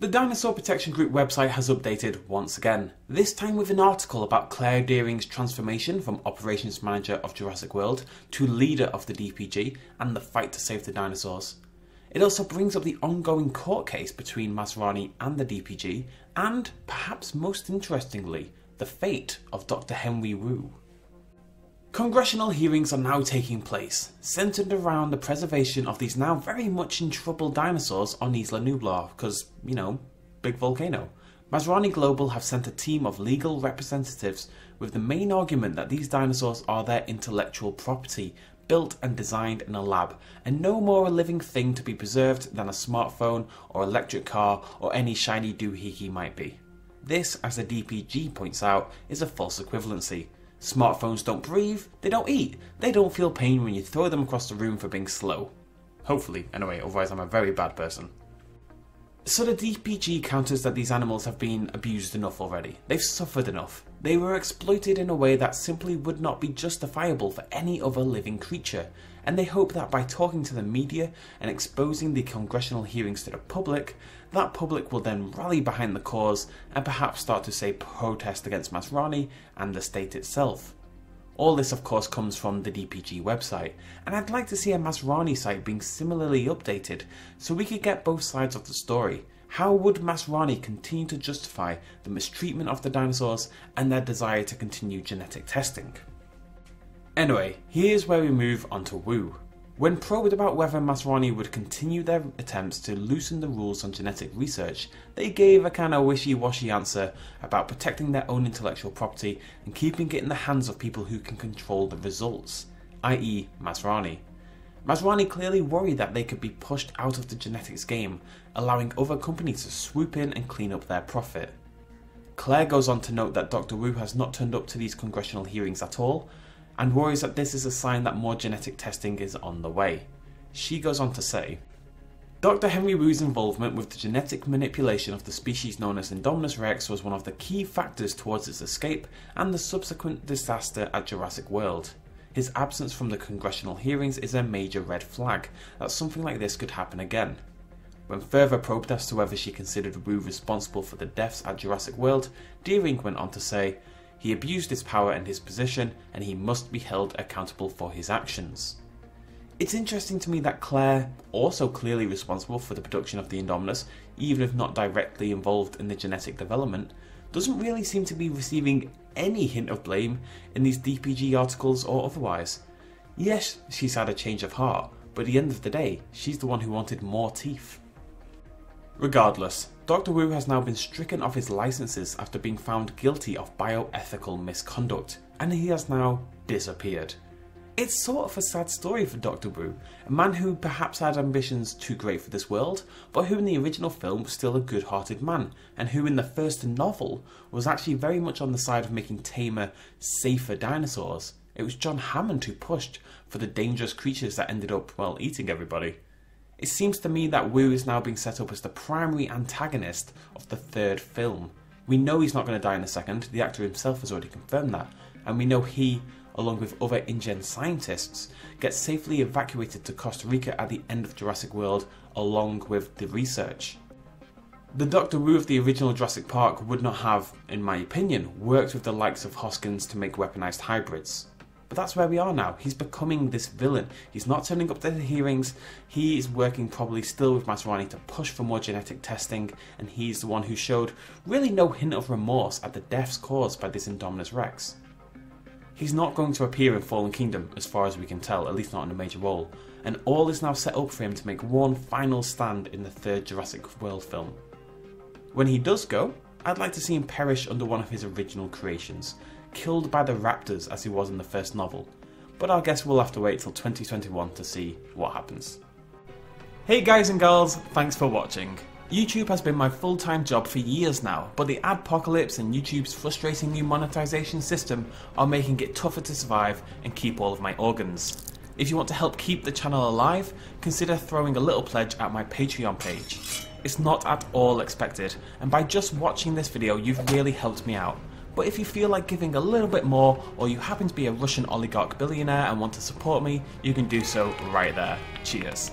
The Dinosaur Protection Group website has updated once again, this time with an article about Claire Dearing's transformation from Operations Manager of Jurassic World to leader of the DPG and the fight to save the dinosaurs. It also brings up the ongoing court case between Masrani and the DPG, and, perhaps most interestingly, the fate of Dr. Henry Wu. Congressional hearings are now taking place, centred around the preservation of these now very much in trouble dinosaurs on Isla Nublar, because, you know, big volcano. Masrani Global have sent a team of legal representatives with the main argument that these dinosaurs are their intellectual property, built and designed in a lab, and no more a living thing to be preserved than a smartphone or electric car or any shiny doohickey might be. This, as the DPG points out, is a false equivalency. Smartphones don't breathe, they don't eat, they don't feel pain when you throw them across the room for being slow. Hopefully, anyway, otherwise I'm a very bad person. So the DPG counters that these animals have been abused enough already. They've suffered enough. They were exploited in a way that simply would not be justifiable for any other living creature, and they hope that by talking to the media and exposing the congressional hearings to the public, that public will then rally behind the cause and perhaps start to say protest against Masrani and the state itself. All this of course comes from the DPG website, and I'd like to see a Masrani site being similarly updated so we could get both sides of the story. How would Masrani continue to justify the mistreatment of the dinosaurs and their desire to continue genetic testing? Anyway, here's where we move on to Wu. When probed about whether Masrani would continue their attempts to loosen the rules on genetic research, they gave a kinda wishy-washy answer about protecting their own intellectual property and keeping it in the hands of people who can control the results, i.e. Masrani. Masrani clearly worry that they could be pushed out of the genetics game, allowing other companies to swoop in and clean up their profit. Claire goes on to note that Dr. Wu has not turned up to these congressional hearings at all, and worries that this is a sign that more genetic testing is on the way. She goes on to say, Dr. Henry Wu's involvement with the genetic manipulation of the species known as Indominus Rex was one of the key factors towards its escape and the subsequent disaster at Jurassic World. His absence from the congressional hearings is a major red flag that something like this could happen again. When further probed as to whether she considered Wu responsible for the deaths at Jurassic World, Dearing went on to say, he abused his power and his position, and he must be held accountable for his actions. It's interesting to me that Claire, also clearly responsible for the production of the Indominus, even if not directly involved in the genetic development, doesn't really seem to be receiving any hint of blame in these DPG articles or otherwise. Yes, she's had a change of heart, but at the end of the day, she's the one who wanted more teeth. Regardless, Dr. Wu has now been stricken of his licenses after being found guilty of bioethical misconduct, and he has now disappeared. It's sort of a sad story for Dr. Wu, a man who perhaps had ambitions too great for this world, but who in the original film was still a good-hearted man, and who in the first novel was actually very much on the side of making tamer, safer dinosaurs. It was John Hammond who pushed for the dangerous creatures that ended up, well, eating everybody. It seems to me that Wu is now being set up as the primary antagonist of the third film. We know he's not going to die in a second, the actor himself has already confirmed that, and we know he, along with other InGen scientists, get safely evacuated to Costa Rica at the end of Jurassic World along with the research. The Dr. Wu of the original Jurassic Park would not have, in my opinion, worked with the likes of Hoskins to make weaponized hybrids. But that's where we are now. He's becoming this villain. He's not turning up to the hearings. He is working probably still with Masrani to push for more genetic testing, and he's the one who showed really no hint of remorse at the deaths caused by this Indominus Rex. He's not going to appear in Fallen Kingdom as far as we can tell, at least not in a major role, and all is now set up for him to make one final stand in the third Jurassic World film. When he does go, I'd like to see him perish under one of his original creations, killed by the raptors as he was in the first novel, but I guess we'll have to wait till 2021 to see what happens. Hey guys and girls, thanks for watching. YouTube has been my full-time job for years now, but the adpocalypse and YouTube's frustrating new monetization system are making it tougher to survive and keep all of my organs. If you want to help keep the channel alive, consider throwing a little pledge at my Patreon page. It's not at all expected, and by just watching this video you've really helped me out. But if you feel like giving a little bit more, or you happen to be a Russian oligarch billionaire and want to support me, you can do so right there. Cheers.